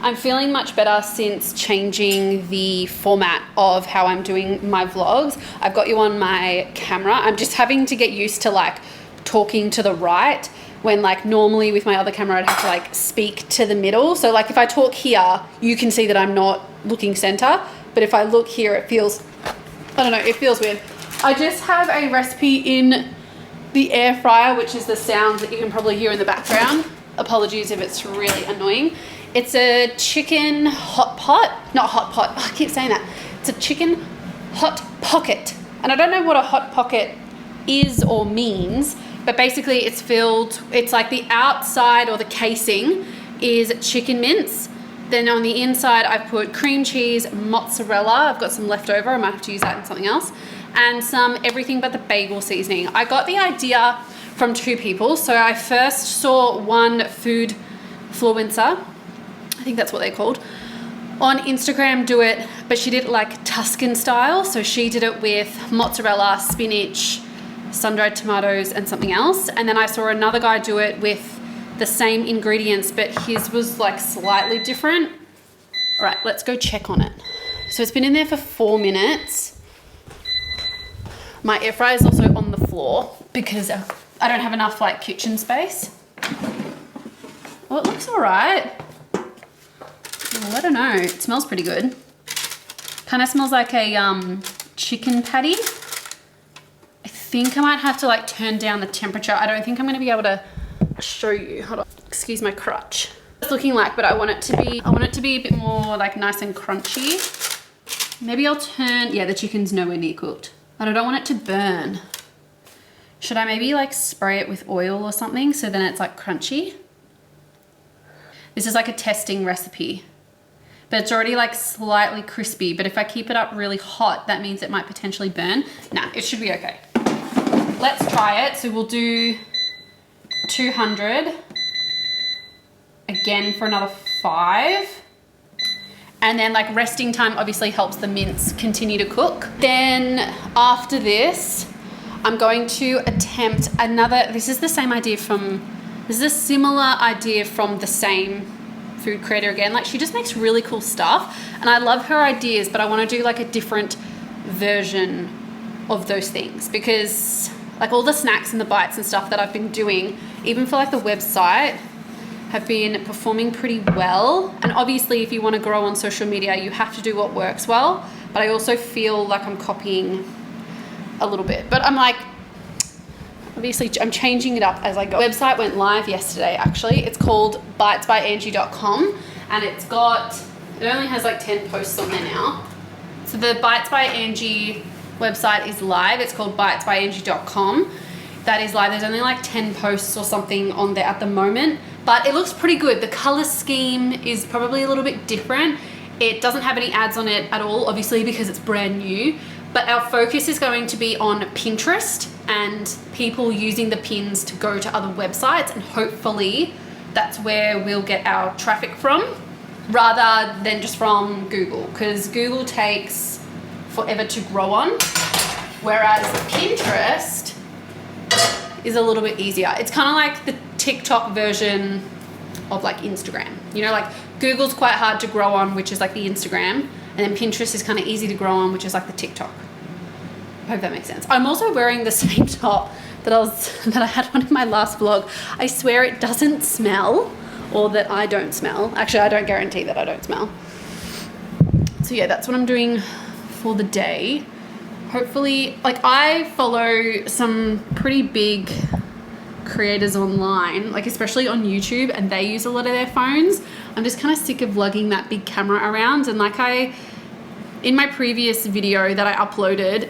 I'm feeling much better since changing the format of how I'm doing my vlogs. I've got you on my camera. I'm just having to get used to like talking to the right, when like normally with my other camera I'd have to like speak to the middle. So like if I talk here, you can see that I'm not looking center, but if I look here, it feels, I don't know, it feels weird. I just have a recipe in the air fryer, which is the sounds that you can probably hear in the background. Apologies if it's really annoying. It's a chicken hot pot, not hot pot, I keep saying that. It's a chicken hot pocket. And I don't know what a hot pocket is or means, but basically it's filled, it's like the outside or the casing is chicken mince. Then on the inside, I've put cream cheese, mozzarella. I've got some left over. I might have to use that in something else. And some everything but the bagel seasoning. I got the idea from two people. So I first saw one food influencer, I think that's what they're called, on Instagram do it, but she did it like Tuscan style. So she did it with mozzarella, spinach, sun-dried tomatoes, and something else. And then I saw another guy do it with the same ingredients, but his was like slightly different. All right, let's go check on it. So it's been in there for 4 minutes. My air fryer is also on the floor because I don't have enough like kitchen space. Oh, it looks all right. Well, I don't know, it smells pretty good. Kind of smells like a chicken patty. I think I might have to like turn down the temperature. I don't think I'm gonna be able to show you. Hold on, excuse my crutch. It's looking like, but I want it to be a bit more like nice and crunchy. Maybe I'll turn, yeah, the chicken's nowhere near cooked. But I don't want it to burn. Should I maybe like spray it with oil or something so then it's like crunchy? This is like a testing recipe, but it's already like slightly crispy. But if I keep it up really hot, that means it might potentially burn. Nah, it should be okay. Let's try it. So we'll do 200 again for another 5. And then like resting time obviously helps the mince continue to cook. Then after this, I'm going to attempt another, this is the same idea from, this is a similar idea from the same food creator again. Like she just makes really cool stuff and I love her ideas, but I want to do like a different version of those things because like all the snacks and the bites and stuff that I've been doing, even for like the website, have been performing pretty well. And obviously if you want to grow on social media, you have to do what works well. But I also feel like I'm copying a little bit. But I'm like, obviously I'm changing it up as I go. The website went live yesterday actually. It's called bitesbyangie.com and it only has like 10 posts on there now. So the Bites by Angie website is live. It's called bitesbyangie.com. That is live. There's only like 10 posts or something on there at the moment, but it looks pretty good. The color scheme is probably a little bit different. It doesn't have any ads on it at all, obviously because it's brand new, but our focus is going to be on Pinterest and people using the pins to go to other websites, and hopefully that's where we'll get our traffic from rather than just from Google, because Google takes forever to grow on, whereas Pinterest is a little bit easier. It's kind of like the TikTok version of like Instagram. You know, like Google's quite hard to grow on, which is like the Instagram, and then Pinterest is kind of easy to grow on, which is like the TikTok. I hope that makes sense. I'm also wearing the same top that I had on in my last vlog. I swear it doesn't smell, or that I don't smell. Actually, I don't guarantee that I don't smell. So yeah, that's what I'm doing for the day. Hopefully, like I follow some pretty big creators online, like especially on YouTube, and they use a lot of their phones. I'm just kind of sick of lugging that big camera around. And like in my previous video that I uploaded,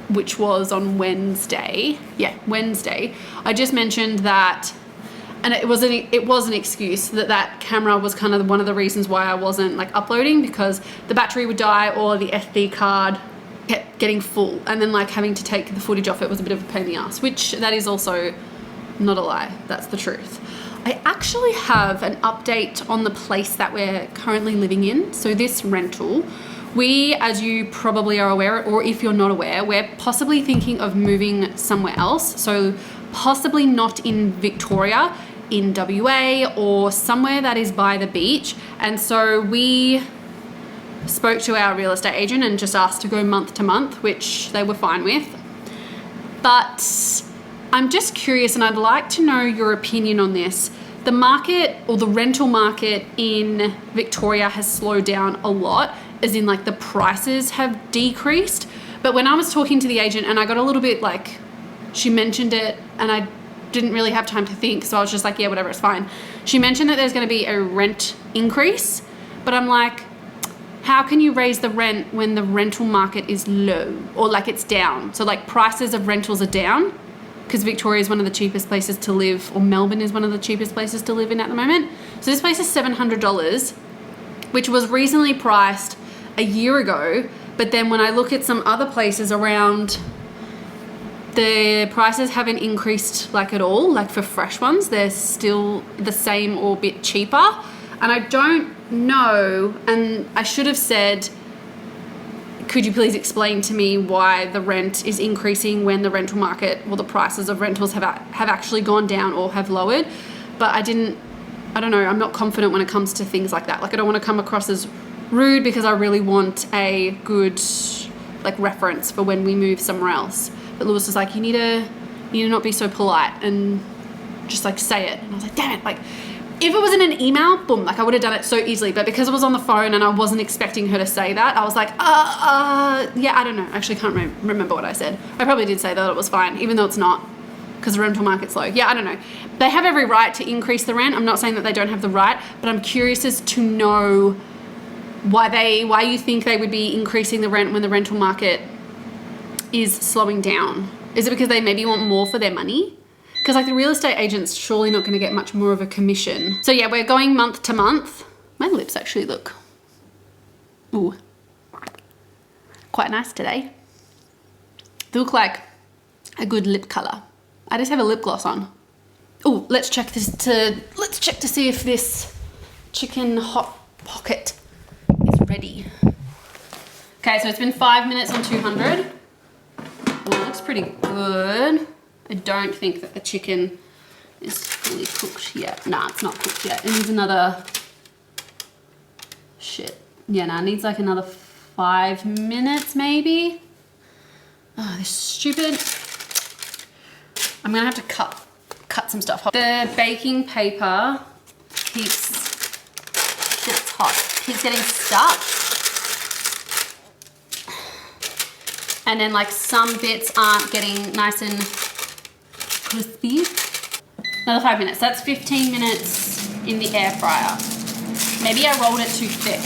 which was on Wednesday, I just mentioned that, and it was an excuse that camera was kind of one of the reasons why I wasn't like uploading, because the battery would die or the SD card kept getting full, and then like having to take the footage off it was a bit of a pain in the ass, which that is also not a lie, that's the truth. I actually have an update on the place that we're currently living in. So this rental, we, as you probably are aware, or if you're not aware, we're possibly thinking of moving somewhere else. So possibly not in Victoria, in WA or somewhere that is by the beach. And so we spoke to our real estate agent and just asked to go month to month, which they were fine with. But I'm just curious, and I'd like to know your opinion on this. The market, or the rental market in Victoria, has slowed down a lot, as in like the prices have decreased. But when I was talking to the agent, and I got a little bit like, she mentioned it and I didn't really have time to think, so I was just like, yeah, whatever, it's fine. She mentioned that there's going to be a rent increase, but I'm like, how can you raise the rent when the rental market is low, or like it's down? So like prices of rentals are down because Victoria is one of the cheapest places to live, or Melbourne is one of the cheapest places to live in at the moment. So this place is $700, which was reasonably priced a year ago. But then when I look at some other places around, the prices haven't increased like at all. Like for fresh ones, they're still the same or a bit cheaper. And I don't know, and I should have said, could you please explain to me why the rent is increasing when the rental market, or the prices of rentals have actually gone down or have lowered? But I don't know, I'm not confident when it comes to things like that. Like I don't want to come across as rude, because I really want a good like reference for when we move somewhere else. But Lewis was like, you need to not be so polite and just like say it. And I was like, damn it, like if it was in an email, boom, like I would have done it so easily. But because it was on the phone and I wasn't expecting her to say that, I was like, yeah, I don't know. Actually, can't remember what I said. I probably did say that it was fine, even though it's not, because the rental market's low. Yeah, I don't know. They have every right to increase the rent. I'm not saying that they don't have the right, but I'm curious as to know why you think they would be increasing the rent when the rental market is slowing down. Is it because they maybe want more for their money? Because like the real estate agent's surely not going to get much more of a commission. So yeah, we're going month to month. My lips actually look, ooh, quite nice today. They look like a good lip color. I just have a lip gloss on. Oh, let's check to see if this chicken hot pocket is ready. Okay, so it's been 5 minutes on 200. Well, it looks pretty good. I don't think that the chicken is fully cooked yet. Nah, it's not cooked yet. It needs another, shit. Yeah, nah, it needs like another 5 minutes maybe. Oh, this is stupid. I'm gonna have to cut some stuff. The baking paper keeps, it's hot, keeps getting stuck. And then like some bits aren't getting nice and crispy. Another 5 minutes. That's 15 minutes in the air fryer. Maybe I rolled it too thick.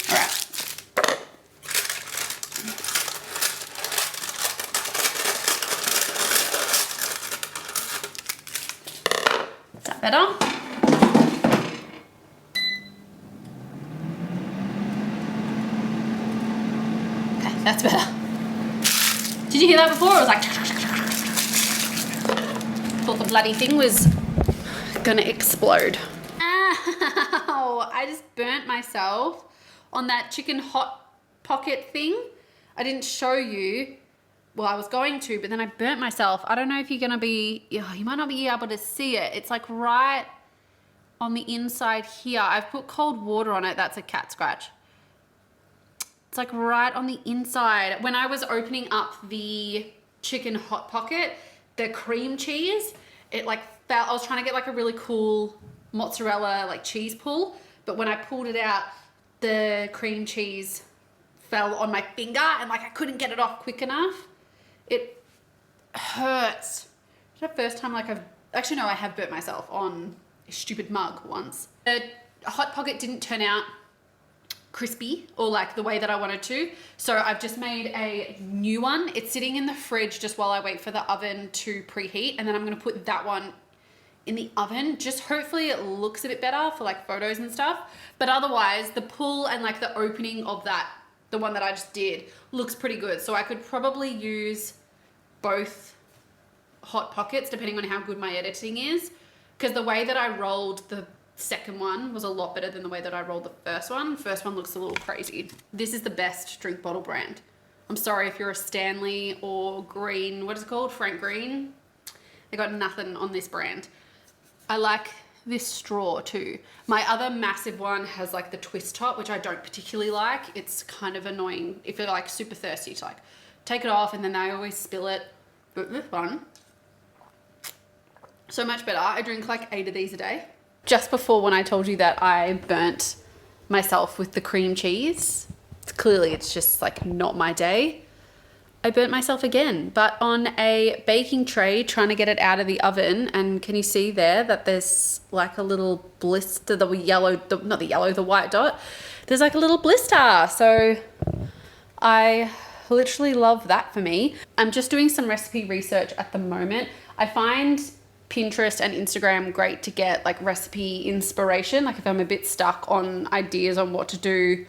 All right. Is that better? That's better. Did you hear that before? It was like, thought the bloody thing was gonna explode. Ow! I just burnt myself on that chicken hot pocket thing. I didn't show you. Well, I was going to, but then I burnt myself. I don't know if you're gonna be, you might not be able to see it. It's like right on the inside here. I've put cold water on it. That's a cat scratch. It's like right on the inside. When I was opening up the chicken hot pocket, the cream cheese, it like fell. I was trying to get like a really cool mozzarella like cheese pull, but when I pulled it out, the cream cheese fell on my finger and like I couldn't get it off quick enough. It hurts. It's the first time like actually no, I have burnt myself on a stupid mug once. The hot pocket didn't turn out crispy or like the way that I wanted to, so I've just made a new one. It's sitting in the fridge just while I wait for the oven to preheat, and then I'm gonna put that one in the oven. Just hopefully it looks a bit better for like photos and stuff, but otherwise the pull and like the opening of that, the one that I just did, looks pretty good. So I could probably use both hot pockets depending on how good my editing is, because the way that I rolled the second one was a lot better than the way that I rolled the first one. First one looks a little crazy. This is the best drink bottle brand. I'm sorry if you're a Stanley or Green, what is it called? Frank Green. They got nothing on this brand. I like this straw too. My other massive one has like the twist top, which I don't particularly like. It's kind of annoying if you're like super thirsty to like take it off, and then I always spill it. But this one, so much better. I drink like 8 of these a day. Just before, when I told you that I burnt myself with the cream cheese, clearly it's just like not my day, I burnt myself again, but on a baking tray trying to get it out of the oven. And can you see there that there's like a little blister, the white dot, there's like a little blister. So I literally love that for me. I'm just doing some recipe research at the moment. I find Pinterest and Instagram great to get like recipe inspiration. Like if I'm a bit stuck on ideas on what to do,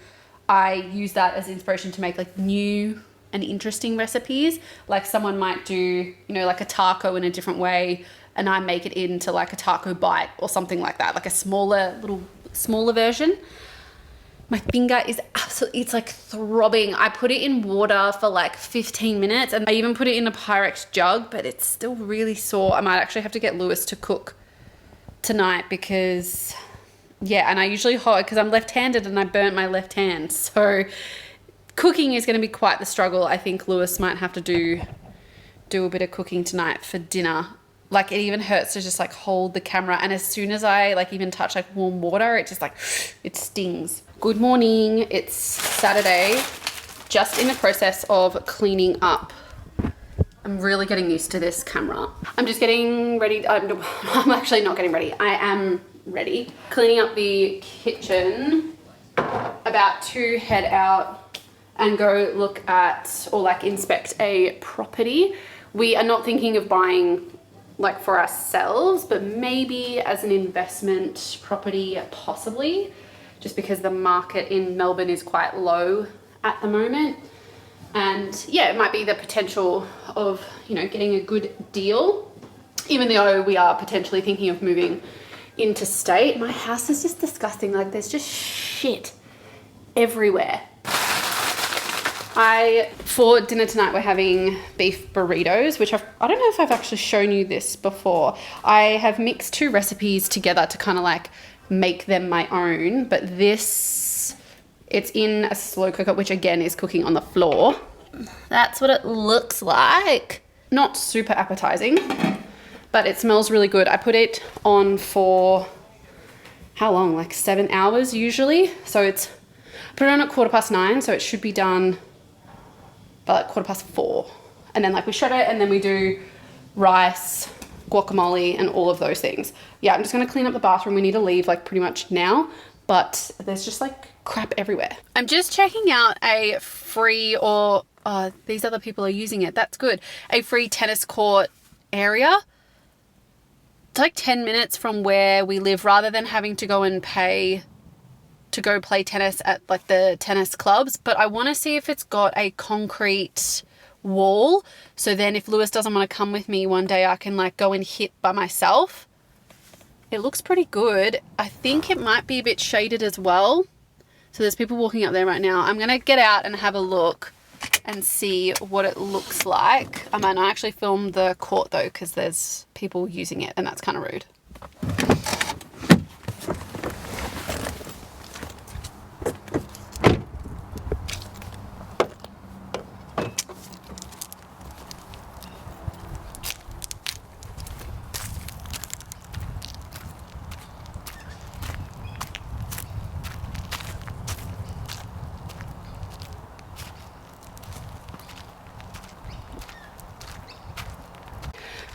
I use that as inspiration to make like new and interesting recipes. Like someone might do, you know, like a taco in a different way, and I make it into like a taco bite or something like that, like a smaller version. My finger is absolutely, it's like throbbing. I put it in water for like 15 minutes, and I even put it in a Pyrex jug, but it's still really sore. I might actually have to get Lewis to cook tonight because, yeah, and I usually hold, because I'm left-handed and I burnt my left hand. So cooking is going to be quite the struggle. I think Lewis might have to do a bit of cooking tonight for dinner. Like it even hurts to just like hold the camera, and as soon as I like even touch like warm water, it just like, it stings. Good morning, it's Saturday. Just in the process of cleaning up. I'm really getting used to this camera. I'm just getting ready. I'm actually not getting ready. I am ready. Cleaning up the kitchen. About to head out and go look at or like inspect a property. We are not thinking of buying like for ourselves, but maybe as an investment property, possibly, just because the market in Melbourne is quite low at the moment. And yeah, it might be the potential of, you know, getting a good deal, even though we are potentially thinking of moving interstate. My house is just disgusting. Like there's just shit everywhere. For dinner tonight, we're having beef burritos, which I don't know if I've actually shown you this before. I have mixed 2 recipes together to kind of like make them my own, but this, it's in a slow cooker, which again is cooking on the floor. That's what it looks like. Not super appetizing, but it smells really good. I put it on for how long? Like 7 hours usually. So I put it on at 9:15, so it should be done by like 4:15. And then like we shred it, and then we do rice, guacamole, and all of those things. Yeah, I'm just gonna clean up the bathroom. We need to leave like pretty much now, but there's just like crap everywhere. I'm just checking out a free, or these other people are using it. That's good. A free tennis court area. It's like 10 minutes from where we live, rather than having to go and pay to go play tennis at like the tennis clubs. But I want to see if it's got a concrete wall, so then if Lewis doesn't want to come with me one day, I can like go and hit by myself. It looks pretty good. I think it might be a bit shaded as well, so there's people walking up there right now. I'm gonna get out and have a look and see what it looks like. I might not actually film the court though, because there's people using it and that's kind of rude.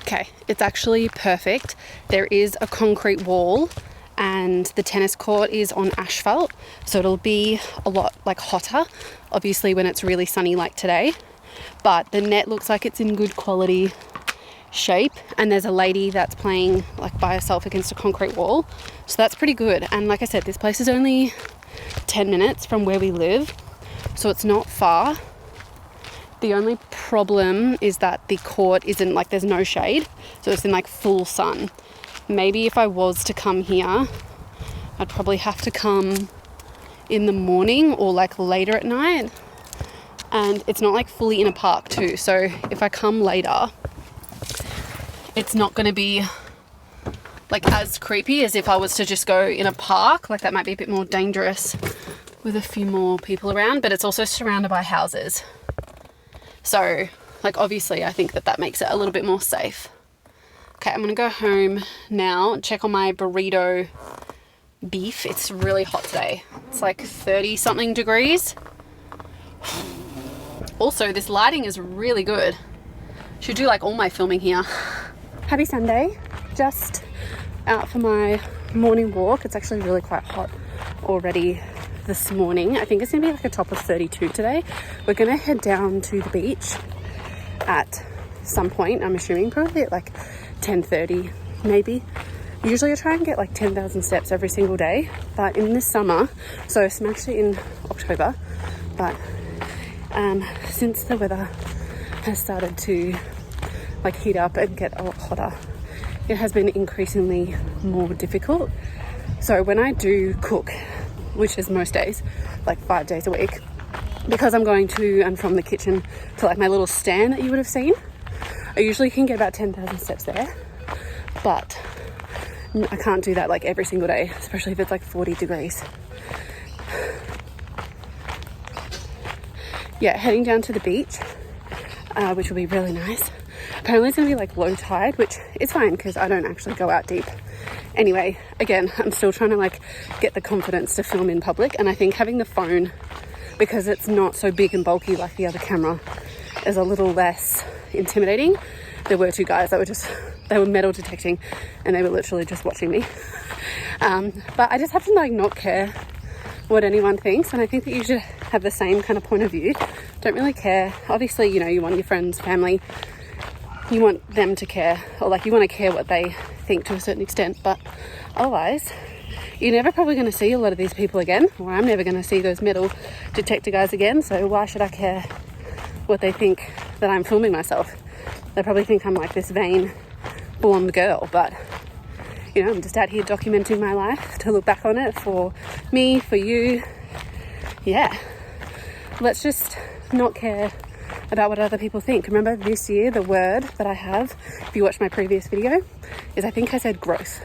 Okay, it's actually perfect. There is a concrete wall and the tennis court is on asphalt, so it'll be a lot like hotter, obviously, when it's really sunny like today. But the net looks like it's in good quality shape, and there's a lady that's playing like by herself against a concrete wall, so that's pretty good. And like I said, this place is only 10 minutes from where we live, so it's not far. The only problem is that the court isn't like, there's no shade, so it's in like full sun. Maybe if I was to come here, I'd probably have to come in the morning or like later at night. and it's not like fully in a park too. So if I come later, it's not going to be like as creepy as if I was to just go in a park. Like that might be a bit more dangerous with a few more people around, but it's also surrounded by houses. So like obviously I think that that makes it a little bit more safe. Okay, I'm gonna go home now, check on my burrito beef. It's really hot today. It's like 30 something degrees. Also, this lighting is really good. Should do like all my filming here. Happy Sunday. Just out for my morning walk. It's actually really quite hot already this morning. I think it's gonna be like a top of 32 today. We're gonna head down to the beach at some point, I'm assuming probably at like 10:30 maybe. Usually I try and get like 10,000 steps every single day, but in this summer, so I'm actually in October, but since the weather has started to like heat up and get a lot hotter, it has been increasingly more difficult. So when I do cook, which is most days, like 5 days a week, because I'm going to and from the kitchen to like my little stand that you would have seen, I usually can get about 10,000 steps there, but I can't do that like every single day, especially if it's like 40 degrees. Yeah, heading down to the beach, which will be really nice. Apparently it's gonna be like low tide, which is fine because I don't actually go out deep. Anyway, again, I'm still trying to like get the confidence to film in public, and I think having the phone, because it's not so big and bulky like the other camera, is a little less intimidating. There were two guys that they were metal detecting and they were literally just watching me. But I just have to like not care what anyone thinks, and I think that you should have the same kind of point of view. Don't really care. Obviously, you know, you want your friends, family, you want them to care, or like you want to care what they think to a certain extent, but otherwise you're never probably going to see a lot of these people again, or I'm never going to see those metal detector guys again, so why should I care what they think that I'm filming myself? They probably think I'm like this vain blonde girl, but you know, I'm just out here documenting my life to look back on it for me, for you. Yeah, let's just not care about what other people think. Remember this year, the word that I have, if you watch my previous video, is I think I said growth.